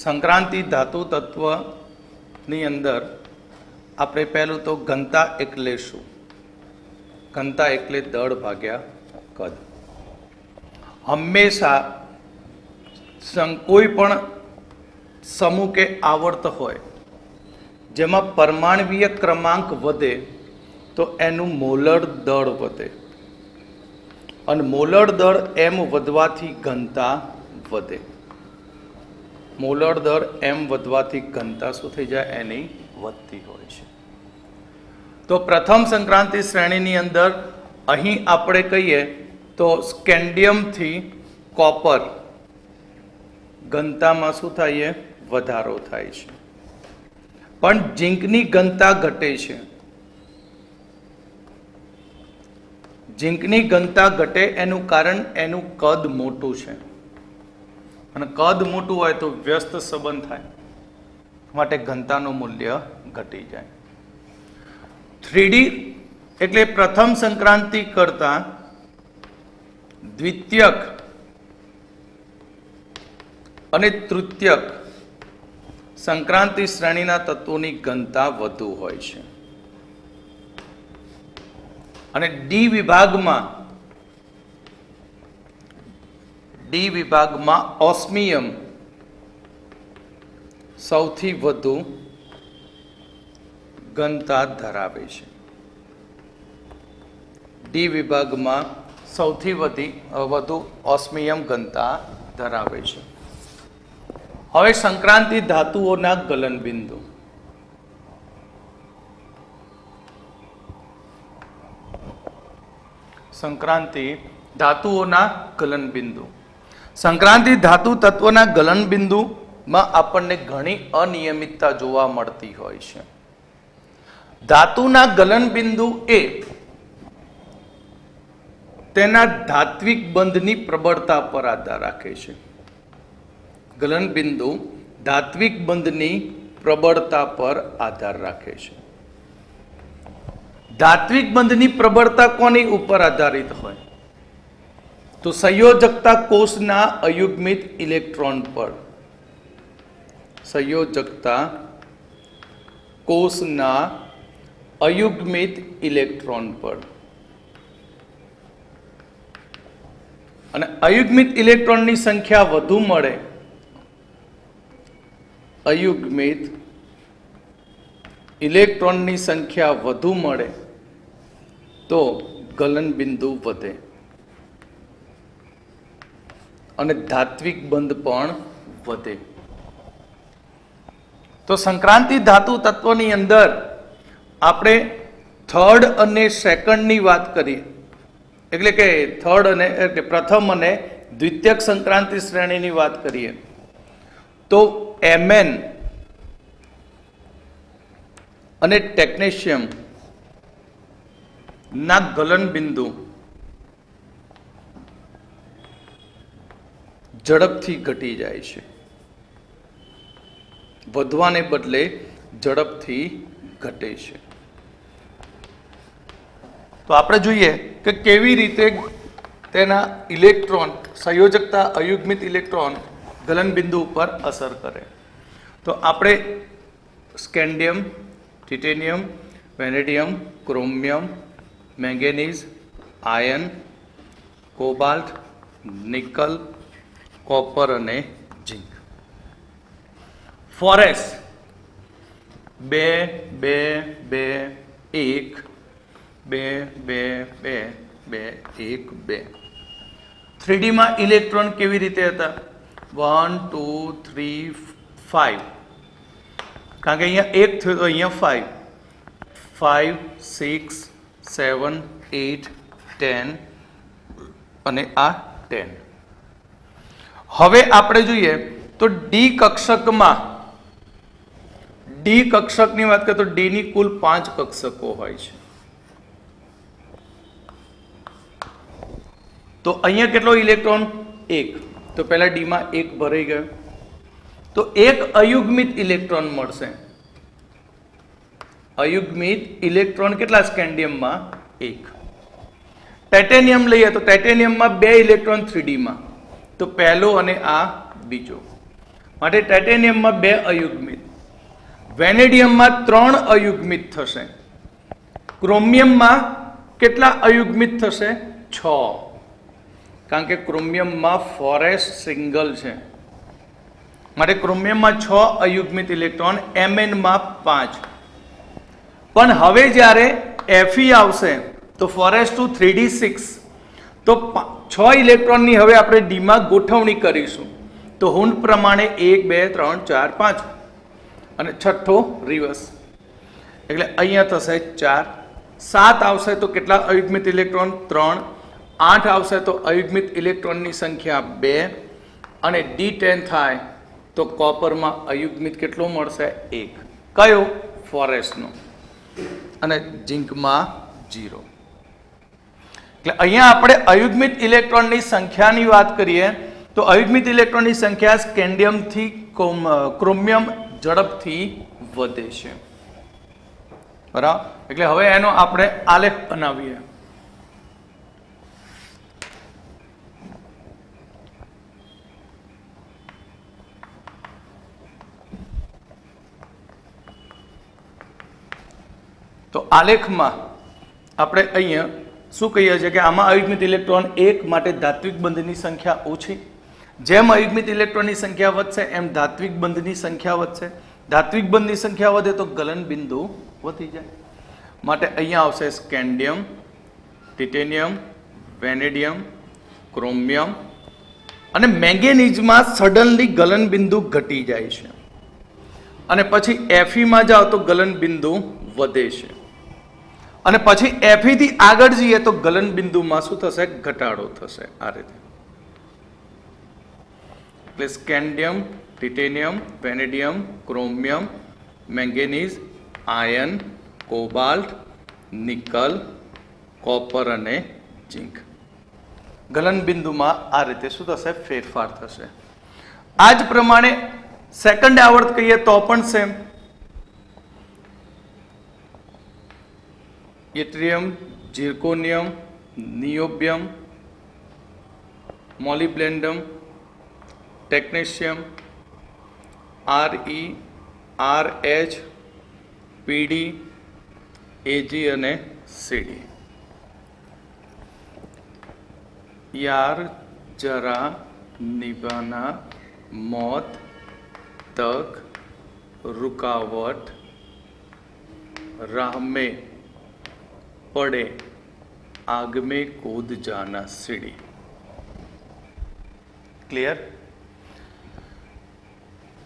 A: સંક્રાંતિ ધાતુ તત્વની અંદર આપણે પહેલું તો ઘનતા એટલે શું? ઘનતા એટલે દળ ભાગ્યા કદ. હંમેશા કોઈ પણ સમૂહ કે આવર્ત હોય જેમાં પરમાણવીય ક્રમાંક વધે તો એનું મોલર દળ વધે, અને મોલર દળ એમ વધવાથી ઘનતા વધે. મોલર દર એમ વધવાથી ઘનતા શું થઈ જાય? એની વધતી હોય છે. તો પ્રથમ સંક્રાંતિ શ્રેણીની અંદર અહીં આપણે કહીએ તો સ્કેન્ડિયમથી કોપર ઘનતામાં શું થાય? વધારો થાય છે. પણ ઝીંકની ઘનતા ઘટે છે. ઝીંકની ઘનતા ઘટે એનું કારણ એનું કદ મોટું છે, અને કદ મોટું હોય તો વ્યસ્ત સંબંધ થાય, માટે ઘનતાનું મૂલ્ય ઘટી જાય. 3D એટલે પ્રથમ સંક્રાંતિ કરતા દ્વિતીયક અને તૃતીયક સંક્રાંતિ શ્રેણીના તત્વોની ઘનતા વધુ હોય છે. અને ડી વિભાગમાં ઓસ્મિયમ સૌથી વધુ ઘનતા ધરાવે છે. ડી વિભાગમાં સૌથી વધુ ઓસ્મિયમ ઘનતા ધરાવે છે. હવે સંક્રાંતિ ધાતુઓના ગલનબિંદુ. સંક્રાંતિ ધાતુઓના ગલનબિંદુ. સંક્રાંતિ ધાતુ તત્વના ગલનબિંદુમાં આપણને ઘણી અનિયમિતતા જોવા મળતી હોય છે. ધાતુના ગલનબિંદુ એ તેના ધાત્વિક બંધની પ્રબળતા પર આધાર રાખે છે. ગલનબિંદુ ધાત્વિક બંધની પ્રબળતા પર આધાર રાખે છે. ધાત્વિક બંધની પ્રબળતા કોની ઉપર આધારિત હોય? તો સંયોજકતા કોષના અયુગ્મિત ઇલેક્ટ્રોન પર, સંયોજકતા કોષના અયુગ્મિત ઇલેક્ટ્રોન પર, અને અયુગ્મિત ઇલેક્ટ્રોનની સંખ્યા વધુ મળે, અયુગ્મિત ઇલેક્ટ્રોનની સંખ્યા વધુ મળે તો ગલન બિંદુ વધે અને ધાત્વિક બંધ પણ વધે. તો સંક્રાંતિ ધાતુ તત્વની અંદર આપણે થર્ડ અને સેકન્ડની વાત કરીએ, એટલે કે થર્ડ અને એટલે પ્રથમ અને દ્વિતીયક સંક્રાંતિ શ્રેણીની વાત કરીએ તો Mn અને ટેકનેશિયમ ના ગલન બિંદુ ઝડપથી ઘટી જાય છે, વધવાને બદલે ઝડપથી ઘટે છે. તો આપણે જોઈએ કે કેવી રીતે તેના ઇલેક્ટ્રોન, સંયોજકતા અયુગ્મિત ઇલેક્ટ્રોન ગલન બિંદુ ઉપર અસર કરે. તો આપણે scandium, titanium, vanadium, chromium, manganese, iron, cobalt, nickel, copper અને ઝિંક. ફોરેસ 2 2 2 1 2 2 2 2 1 2. 3D માં ઇલેક્ટ્રોન કેવી રીતે હતા? 1 2 3 5, કારણ કે અહીંયા 1 થયો તો અહીંયા 5 6 7 8 10 અને આ 10. હવે આપણે જોઈએ તો ડી કક્ષકમાં, ડી કક્ષકની વાત કરીએ તો ડી ની કુલ 5 કક્ષકો હોય છે. તો અહીંયા કેટલો ઇલેક્ટ્રોન? 1. તો પહેલા ડી માં 1 ભરાઈ ગયો, તો એક અયુગ્મિત ઇલેક્ટ્રોન મળશે. અયુગ્મિત ઇલેક્ટ્રોન કેટલા સ્કેન્ડિયમમાં? 1. ટાઇટેનિયમ લઈએ તો ટાઇટેનિયમમાં 2 ઇલેક્ટ્રોન 3D માં, તો પહેલો અને આ બીજો, માટે ટાઇટેનિયમમાં 2 અયુગ્મિત. વેનેડિયમમાં 3 અયુગ્મિત થશે. ક્રોમિયમમાં કેટલા અયુગ્મિત થશે? 6, કારણ કે ક્રોમિયમમાં 4s સિંગલ છે, માટે ક્રોમિયમમાં 6 અયુગ્મિત ઇલેક્ટ્રોન, Mn માં 5. પણ હવે જ્યારે Fe આવશે તો 4s2 3d6, તો 6 ઇલેક્ટ્રોનની હવે આપણે ડી માં ગોઠવણી કરીશું. તો હુંડ પ્રમાણે 1 2 3 4 5 અને છઠ્ઠો રિવર્સ, એટલે અહીંયા થશે 4. 7 આવશે તો કેટલા અયુગ્મિત ઇલેક્ટ્રોન? 3. 8 આવશે તો અયુગ્મિત ઇલેક્ટ્રોનની સંખ્યા 2, અને D10 થાય તો કોપરમાં અયુગ્મિત કેટલો મળશે? 1. કયો? 4s નો. અને ઝિંકમાં 0. એટલે અહીંયા આપણે અયુગ્મિત ઇલેક્ટ્રોનની સંખ્યાની વાત કરીએ તો અયુગ્મિત ઇલેક્ટ્રોનની સંખ્યા સ્કેન્ડિયમથી ક્રોમિયમ ઝડપથી વધે છે, બરાબર. એટલે હવે એનો આપણે આલેખ બનાવીએ. તો આલેખમાં આપણે અહીંયા શું કહીએ છીએ કે આમાં અયુગ્મિત ઇલેક્ટ્રોન 1 માટે ધાત્વિક બંધની સંખ્યા ઓછી. જેમ અયુગ્મિત ઇલેક્ટ્રોનની સંખ્યા વધશે એમ ધાત્વિક બંધની સંખ્યા વધશે. ધાત્વિક બંધની સંખ્યા વધે તો ગલન બિંદુ વધી જાય, માટે અહીંયા આવશે સ્કેન્ડિયમ, ટિટેનિયમ, વેનેડિયમ, ક્રોમિયમ અને મેંગેનીઝમાં સડનલી ગલન બિંદુ ઘટી જાય છે, અને પછી Fe જાઓ તો ગલન બિંદુ વધે છે, અને પછી Fe થી આગળ જઈએ તો ગલન બિંદુમાં શું થશે? ઘટાડો થશે. આ રીતે એટલે scandium, titanium, vanadium, chromium, manganese, iron, cobalt, nickel, copper અને ઝિંક. ગલન બિંદુમાં આ રીતે શું થશે? ફેરફાર થશે. આ જ પ્રમાણે સેકન્ડ આવર્ત કહીએ તો પણ same. Yttrium, zirconium, niobium, molybdenum, technetium, Re, RH, PD, Ag અને Cd. यार जरा निभाना मौत तक रुकावट राह में पड़े आग में कूद जाना सीढ़ी. क्लियर?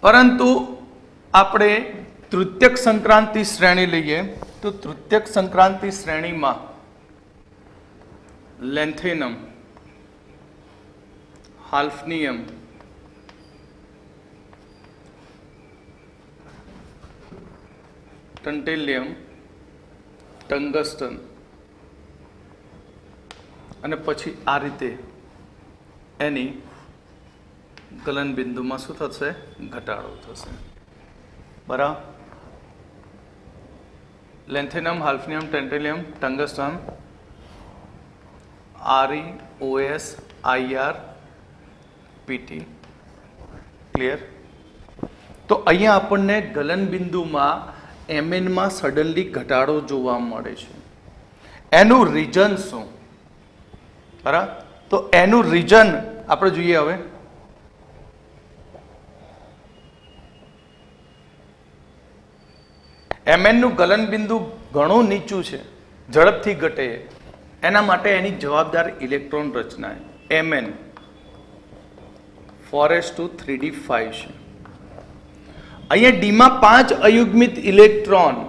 A: પરંતુ આપણે તૃતીયક સંક્રાંતિ શ્રેણી લઈએ તો તૃતીયક સંક્રાંતિ શ્રેણીમાં લેન્થેનમ, હાલ્ફનિયમ, ટન્ટેલિયમ, ટંગસ્ટન અને પછી આ રીતે એની ગલન બિંદુમાં શું થશે? ઘટાડો થશે. બરાબર? Lanthanum, hafnium, tantalum, tungsten, Re, OS, IR, PT. Clear? તો અહીંયા આપણને ગલન બિંદુમાં Mn માં સડનલી ઘટાડો જોવા મળે છે. એનું રીઝન શું? બરાબર? તો એનું રીઝન આપણે જોઈએ. હવે Mn નું ગલન બિંદુ ઘણું નીચું છે, ઝડપથી ઘટે, એના માટે એની જવાબદાર ઇલેક્ટ્રોન રચના Mn 4s2 3d5 છે. અહીંયા ડી માં 5 અયુગ્મિત ઇલેક્ટ્રોન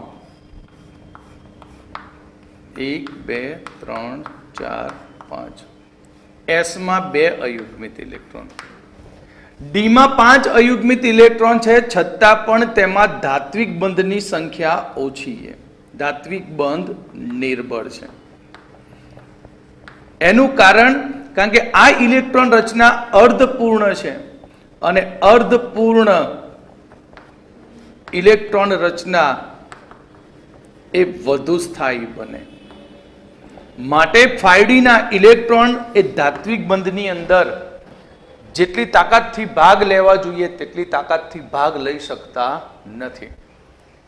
A: 1 2 3 4 5, એસ માં 2 અયુગ્મિત ઇલેક્ટ્રોન. ડી માં 5 અયુગ્મિત ઇલેક્ટ્રોન છે, છતાં પણ તેમાં ધાત્વિક બંધની સંખ્યા ઓછી છે. ધાત્વિક બંધ નિર્બળ છે. એનું કારણ કે આ ઇલેક્ટ્રોન રચના અર્ધપૂર્ણ છે અને અર્ધપૂર્ણ ઇલેક્ટ્રોન રચના એ વધુ સ્થાયી બને. માટે 5d ના ઇલેક્ટ્રોન એ ધાત્વિક બંધની અંદર જેટલી તાકાતથી ભાગ લેવા જોઈએ તેટલી તાકાતથી ભાગ લઈ શકતા નથી.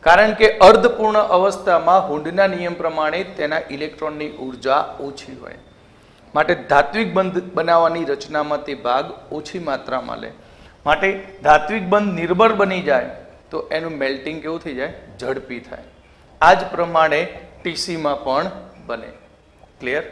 A: કારણ કે અર્ધપૂર્ણ અવસ્થામાં હુન્ડના નિયમ પ્રમાણે તેના ઇલેક્ટ્રોનની ઉર્જા ઓછી હોય. માટે ધાત્વિક બંધ બનાવવાની રચનામાં તે ભાગ ઓછી માત્રામાં લે. માટે ધાત્વિક બંધ નિર્બળ બની જાય તો એનું મેલ્ટિંગ કેવું થઈ જાય? ઝડપી થાય. આ જ પ્રમાણે ટીસીમાં પણ બને. ક્લિયર?